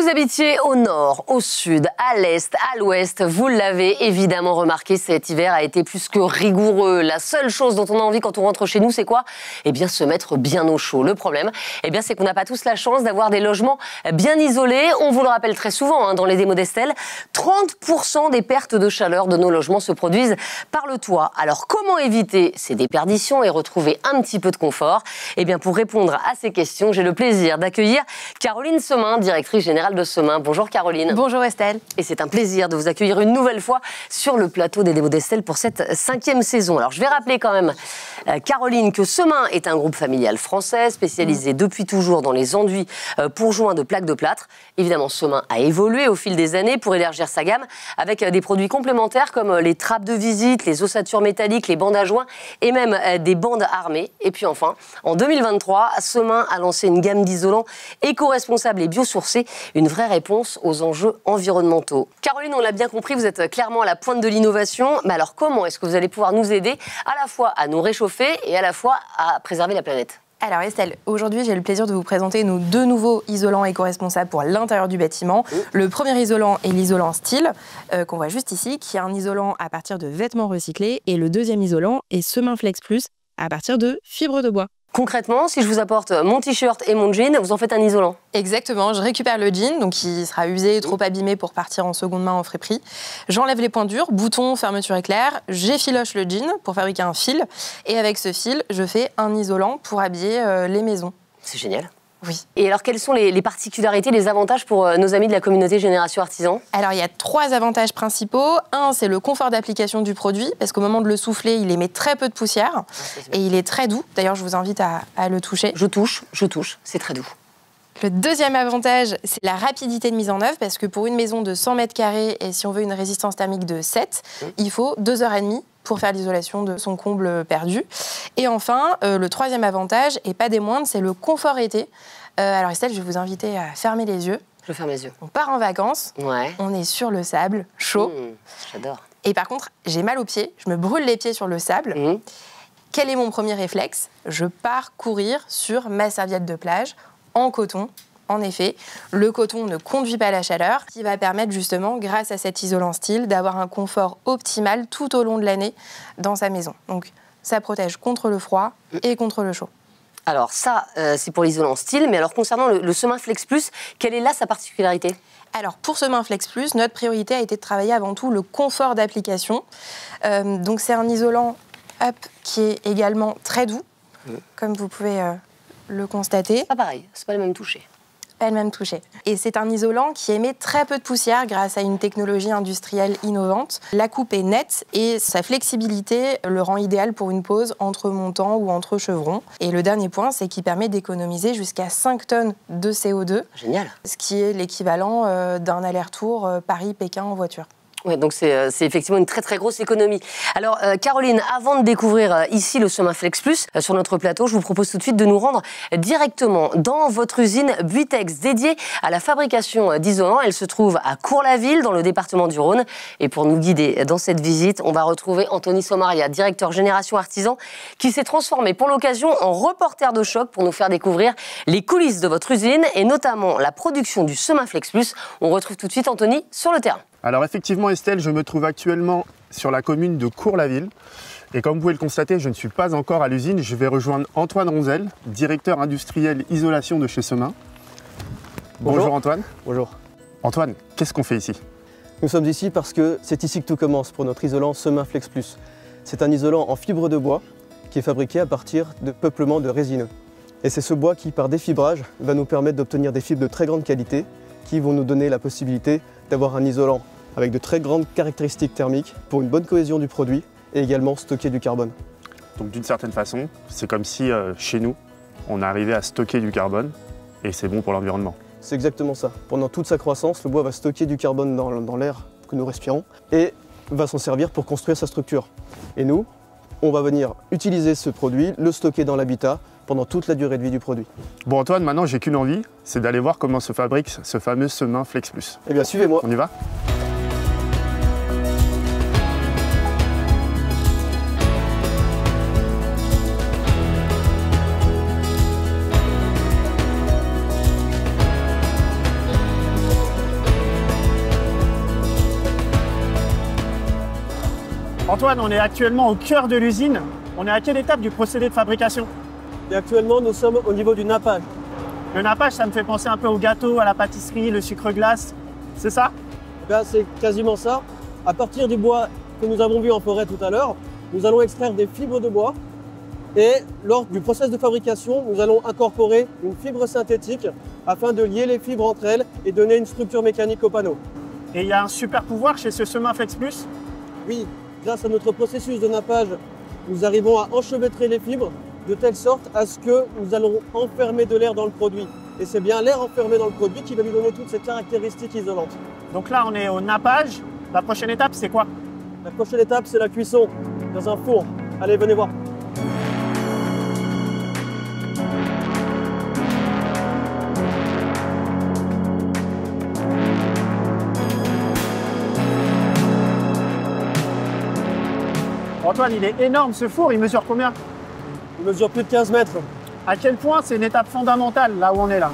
vous habitiez au nord, au sud, à l'est, à l'ouest, vous l'avez évidemment remarqué, cet hiver a été plus que rigoureux. La seule chose dont on a envie quand on rentre chez nous, c'est quoi? Eh bien, se mettre bien au chaud. Le problème, eh bien, c'est qu'on n'a pas tous la chance d'avoir des logements bien isolés. On vous le rappelle très souvent dans les démos d'Estelle, 30% des pertes de chaleur de nos logements se produisent par le toit. Alors, comment éviter ces déperditions et retrouver un petit peu de confort? Eh bien, pour répondre à ces questions, j'ai le plaisir d'accueillir Caroline Semin, directrice générale de Semin. Bonjour Caroline. Bonjour Estelle. Et c'est un plaisir de vous accueillir une nouvelle fois sur le plateau des démos d'Estelle pour cette 5e saison. Alors je vais rappeler quand même, Caroline, que Semin est un groupe familial français spécialisé depuis toujours dans les enduits pour joints de plaques de plâtre. Évidemment, Semin a évolué au fil des années pour élargir sa gamme avec des produits complémentaires comme les trappes de visite, les ossatures métalliques, les bandes à joints et même des bandes armées. Et puis enfin, en 2023, Semin a lancé une gamme d'isolants éco-responsables et biosourcés, une vraie réponse aux enjeux environnementaux. Caroline, on l'a bien compris, vous êtes clairement à la pointe de l'innovation. Mais alors comment est-ce que vous allez pouvoir nous aider à la fois à nous réchauffer et à la fois à préserver la planète? Alors Estelle, aujourd'hui j'ai le plaisir de vous présenter nos 2 nouveaux isolants éco-responsables pour l'intérieur du bâtiment. Le premier isolant est l'isolant Style, qu'on voit juste ici, qui est un isolant à partir de vêtements recyclés. Et le deuxième isolant est Semin Flex Plus, à partir de fibres de bois. Concrètement, si je vous apporte mon t-shirt et mon jean, vous en faites un isolant? Exactement, je récupère le jean, donc qui sera usé, trop abîmé pour partir en seconde main en friperie. J'enlève les points durs, boutons, fermeture éclair, j'effiloche le jean pour fabriquer un fil. Et avec ce fil, je fais un isolant pour habiller les maisons. C'est génial. Oui. Et alors, quelles sont les particularités, les avantages pour nos amis de la communauté Génération Artisan? Alors, il y a 3 avantages principaux. Un, c'est le confort d'application du produit, parce qu'au moment de le souffler, il émet très peu de poussière et il est très doux. D'ailleurs, je vous invite à le toucher. Je touche, c'est très doux. Le deuxième avantage, c'est la rapidité de mise en œuvre, parce que pour une maison de 100 mètres carrés, et si on veut une résistance thermique de 7, il faut 2h30 pour faire l'isolation de son comble perdu. Et enfin, le troisième avantage, et pas des moindres, c'est le confort été. Alors Estelle, je vais vous inviter à fermer les yeux. Je ferme les yeux. On part en vacances, ouais. On est sur le sable, chaud. J'adore. Et par contre, j'ai mal aux pieds, je me brûle les pieds sur le sable. Quel est mon premier réflexe? Je pars courir sur ma serviette de plage en coton. En effet, le coton ne conduit pas la chaleur, qui va permettre justement, grâce à cet isolant Style, d'avoir un confort optimal tout au long de l'année dans sa maison. Donc, ça protège contre le froid et contre le chaud. Alors ça, c'est pour l'isolant Style, mais alors concernant le Semin Flex Plus, quelle est là sa particularité? Alors pour Semin Flex Plus, notre priorité a été de travailler avant tout le confort d'application. Donc c'est un isolant qui est également très doux, comme vous pouvez le constater. C'est pas pareil, c'est pas le même toucher. Pas le même toucher. Et c'est un isolant qui émet très peu de poussière grâce à une technologie industrielle innovante. La coupe est nette et sa flexibilité le rend idéal pour une pose entre montants ou entre chevrons. Et le dernier point, c'est qu'il permet d'économiser jusqu'à 5 tonnes de CO2. Génial. Ce qui est l'équivalent d'un aller-retour Paris-Pékin en voiture. Oui, donc c'est effectivement une très très grosse économie. Alors Caroline, avant de découvrir ici le Semin Flex Plus sur notre plateau, je vous propose tout de suite de nous rendre directement dans votre usine Buitex dédiée à la fabrication d'isolants. Elle se trouve à Cours-la-Ville dans le département du Rhône. Et pour nous guider dans cette visite, on va retrouver Anthony Sommaria, directeur Génération Artisan, qui s'est transformé pour l'occasion en reporter de choc pour nous faire découvrir les coulisses de votre usine et notamment la production du Semin Flex Plus. On retrouve tout de suite Anthony sur le terrain. Alors effectivement Estelle, je me trouve actuellement sur la commune de Cours-la-Ville. Et comme vous pouvez le constater, je ne suis pas encore à l'usine. Je vais rejoindre Antoine Ronzel, directeur industriel isolation de chez Semin. Bonjour Antoine. Bonjour. Antoine, qu'est-ce qu'on fait ici? Nous sommes ici parce que c'est ici que tout commence pour notre isolant Semin Flex Plus. C'est un isolant en fibre de bois qui est fabriqué à partir de peuplements de résineux. Et c'est ce bois qui, par défibrage, va nous permettre d'obtenir des fibres de très grande qualité qui vont nous donner la possibilité d'avoir un isolant avec de très grandes caractéristiques thermiques pour une bonne cohésion du produit et également stocker du carbone. Donc d'une certaine façon, c'est comme si chez nous, on arrivait à stocker du carbone et c'est bon pour l'environnement. C'est exactement ça. Pendant toute sa croissance, le bois va stocker du carbone dans l'air que nous respirons et va s'en servir pour construire sa structure. Et nous, on va venir utiliser ce produit, le stocker dans l'habitat pendant toute la durée de vie du produit. Bon Antoine, maintenant j'ai qu'une envie, c'est d'aller voir comment se fabrique ce fameux Semin Flex Plus. Eh bien suivez-moi. On y va ? Antoine, on est actuellement au cœur de l'usine. On est à quelle étape du procédé de fabrication? Et actuellement, nous sommes au niveau du nappage. Le nappage, ça me fait penser un peu au gâteau, à la pâtisserie, le sucre glace. C'est ça? C'est quasiment ça. À partir du bois que nous avons vu en forêt tout à l'heure, nous allons extraire des fibres de bois. Et lors du process de fabrication, nous allons incorporer une fibre synthétique afin de lier les fibres entre elles et donner une structure mécanique au panneau. Et il y a un super pouvoir chez ce Semain Flex Plus? Oui, grâce à notre processus de nappage, nous arrivons à enchevêtrer les fibres de telle sorte à ce que nous allons enfermer de l'air dans le produit. Et c'est bien l'air enfermé dans le produit qui va lui donner toutes ces caractéristiques isolantes. Donc là, on est au nappage. La prochaine étape, c'est quoi? La prochaine étape, c'est la cuisson dans un four. Allez, venez voir. Antoine, il est énorme ce four, il mesure combien? Il mesure plus de 15 mètres. À quel point c'est une étape fondamentale là où on est là?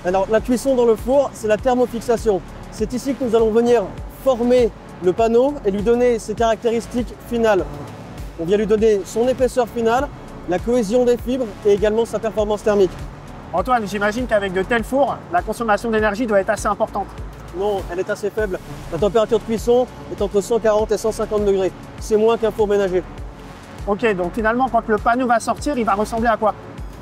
Alors la cuisson dans le four, c'est la thermofixation. C'est ici que nous allons venir former le panneau et lui donner ses caractéristiques finales. On vient lui donner son épaisseur finale, la cohésion des fibres et également sa performance thermique. Antoine, j'imagine qu'avec de tels fours, la consommation d'énergie doit être assez importante. Non, elle est assez faible. La température de cuisson est entre 140 et 150 degrés. C'est moins qu'un four ménager. Ok, donc finalement, quand le panneau va sortir, il va ressembler à quoi?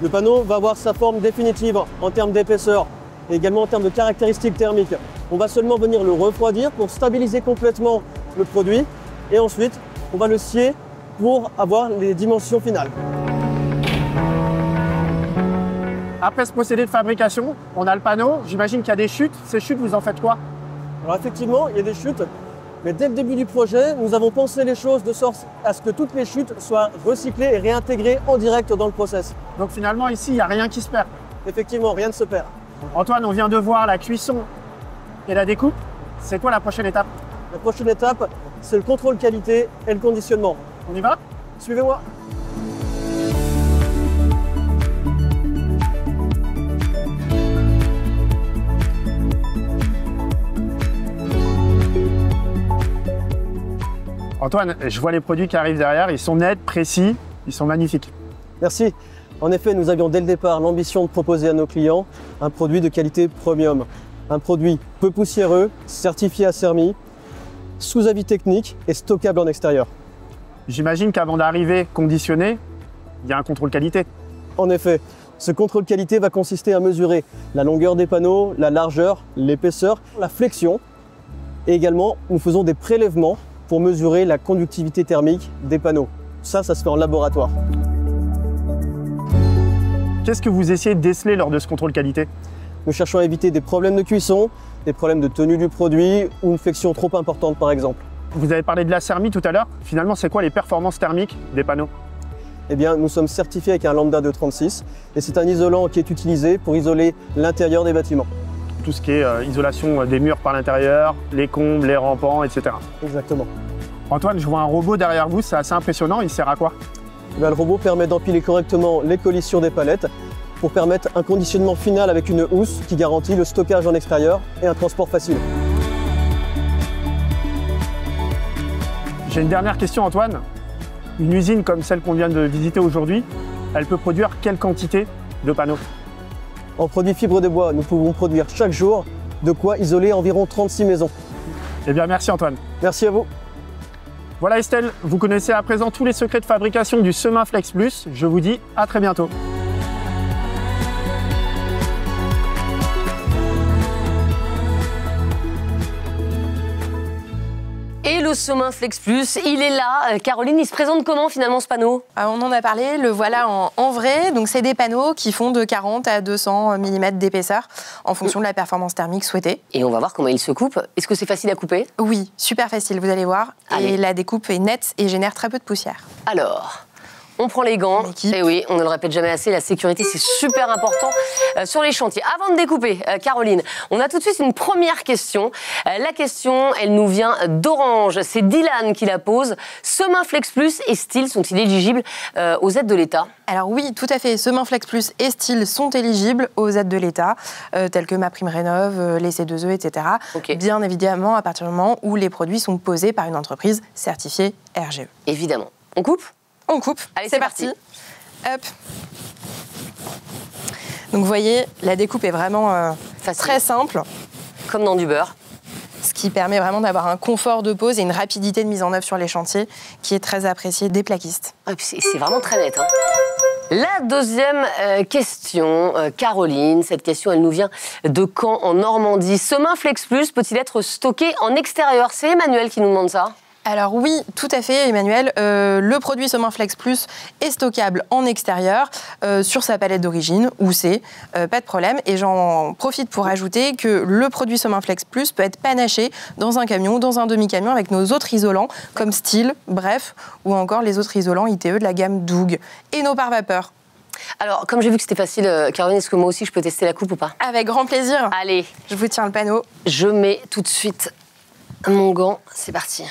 Le panneau va avoir sa forme définitive en termes d'épaisseur et également en termes de caractéristiques thermiques. On va seulement venir le refroidir pour stabiliser complètement le produit et ensuite on va le scier pour avoir les dimensions finales. Après ce procédé de fabrication, on a le panneau. J'imagine qu'il y a des chutes. Ces chutes, vous en faites quoi? Alors effectivement, il y a des chutes, mais dès le début du projet, nous avons pensé les choses de sorte à ce que toutes les chutes soient recyclées et réintégrées en direct dans le process. Donc finalement, ici, il n'y a rien qui se perd. Effectivement, rien ne se perd. Antoine, on vient de voir la cuisson et la découpe. C'est quoi la prochaine étape? La prochaine étape, c'est le contrôle qualité et le conditionnement. On y va? Suivez-moi. Antoine, je vois les produits qui arrivent derrière. Ils sont nets, précis, ils sont magnifiques. Merci. En effet, nous avions dès le départ l'ambition de proposer à nos clients un produit de qualité premium. Un produit peu poussiéreux, certifié ACERMI, sous avis technique et stockable en extérieur. J'imagine qu'avant d'arriver conditionné, il y a un contrôle qualité. En effet, ce contrôle qualité va consister à mesurer la longueur des panneaux, la largeur, l'épaisseur, la flexion. Et également, nous faisons des prélèvements pour mesurer la conductivité thermique des panneaux. Ça se fait en laboratoire. Qu'est-ce que vous essayez de déceler lors de ce contrôle qualité? Nous cherchons à éviter des problèmes de cuisson, des problèmes de tenue du produit ou une flexion trop importante par exemple. Vous avez parlé de l'ACERMI tout à l'heure. Finalement, c'est quoi les performances thermiques des panneaux? Eh bien, nous sommes certifiés avec un lambda de 36 et c'est un isolant qui est utilisé pour isoler l'intérieur des bâtiments. Tout ce qui est isolation des murs par l'intérieur, les combles, les rampants, etc. Exactement. Antoine, je vois un robot derrière vous, c'est assez impressionnant. Il sert à quoi? Eh bien, le robot permet d'empiler correctement les colis sur des palettes pour permettre un conditionnement final avec une housse qui garantit le stockage en extérieur et un transport facile. J'ai une dernière question, Antoine. Une usine comme celle qu'on vient de visiter aujourd'hui, elle peut produire quelle quantité de panneaux? En produits fibres de bois, nous pouvons produire chaque jour de quoi isoler environ 36 maisons. Eh bien, merci Antoine. Merci à vous. Voilà Estelle, vous connaissez à présent tous les secrets de fabrication du Semain Flex Plus. Je vous dis à très bientôt. Et le Semain Flex Plus, il est là. Caroline, il se présente comment finalement ce panneau? On en a parlé, le voilà en vrai. Donc c'est des panneaux qui font de 40 à 200 mm d'épaisseur en fonction de la performance thermique souhaitée. Et on va voir comment il se coupe. Est-ce que c'est facile à couper? Oui, super facile, vous allez voir. Allez. Et la découpe est nette et génère très peu de poussière. Alors, On prend les gants. Et oui, on ne le répète jamais assez, la sécurité, c'est super important sur les chantiers. Avant de découper, Caroline, on a tout de suite une première question. La question, elle nous vient d'Orange. C'est Dylan qui la pose. Semin Flex Plus et Steel sont-ils éligibles aux aides de l'État? Alors oui, tout à fait. Semin Flex Plus et Steel sont éligibles aux aides de l'État, telles que MaPrimeRénov', les C2E, etc. Okay. Bien évidemment, à partir du moment où les produits sont posés par une entreprise certifiée RGE. Évidemment. On coupe? On coupe. Allez, c'est parti. Hop. Donc vous voyez, la découpe est vraiment très simple. Comme dans du beurre. Ce qui permet vraiment d'avoir un confort de pose et une rapidité de mise en œuvre sur les chantiers qui est très appréciée des plaquistes. C'est vraiment très net. Hein. La deuxième question, Caroline, cette question elle nous vient de Caen en Normandie. Semin Flex Plus peut-il être stocké en extérieur? C'est Emmanuel qui nous demande ça. Alors oui, tout à fait, Emmanuel. Le produit Semin Flex Plus est stockable en extérieur sur sa palette d'origine, où c'est, pas de problème. Et j'en profite pour ajouter que le produit Semin Flex Plus peut être panaché dans un camion, dans un demi-camion avec nos autres isolants comme Steel, bref, ou encore les autres isolants ITE de la gamme Doug et nos pare-vapeurs. Alors, comme j'ai vu que c'était facile, Caroline, est-ce que moi aussi je peux tester la coupe ou pas? Avec grand plaisir. Allez. Je vous tiens le panneau. Je mets tout de suite mon gant, c'est parti.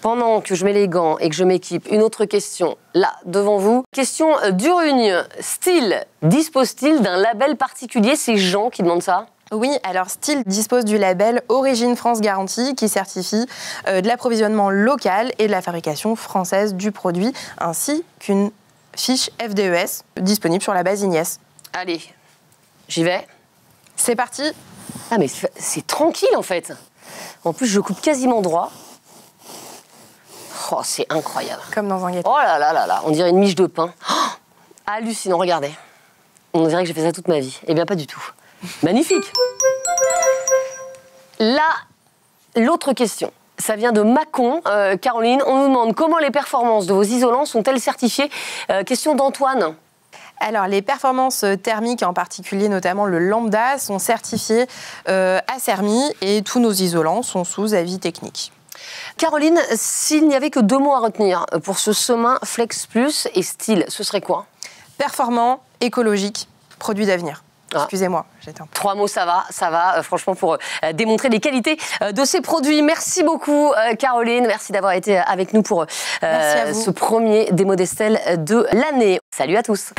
Pendant que je mets les gants et que je m'équipe, une autre question, là, devant vous. Question d'Urugne. Steel dispose-t-il d'un label particulier? C'est Jean qui demande ça. Oui, alors Steel dispose du label Origine France Garantie qui certifie de l'approvisionnement local et de la fabrication française du produit, ainsi qu'une fiche FDES disponible sur la base Ignes. Allez, j'y vais. C'est parti. Ah mais c'est tranquille en fait. En plus, je coupe quasiment droit. Oh, c'est incroyable. Comme dans un gâteau. Oh là là là là, on dirait une miche de pain. Oh, hallucinant, regardez. On dirait que j'ai fait ça toute ma vie. Eh bien, pas du tout. Magnifique. Là, l'autre question. Ça vient de Mâcon. Caroline, on nous demande comment les performances de vos isolants sont-elles certifiées? Question d'Antoine. Alors, les performances thermiques, en particulier notamment le lambda, sont certifiées ACERMI et tous nos isolants sont sous avis technique. Caroline, s'il n'y avait que 2 mots à retenir pour ce Semin Flex Plus et Steel, ce serait quoi? Performant, écologique, produit d'avenir. Ah. Excusez-moi, j'étais un peu... 3 mots, ça va, franchement, pour démontrer les qualités de ces produits. Merci beaucoup, Caroline. Merci d'avoir été avec nous pour ce premier démo d'Estelle de l'année. Salut à tous.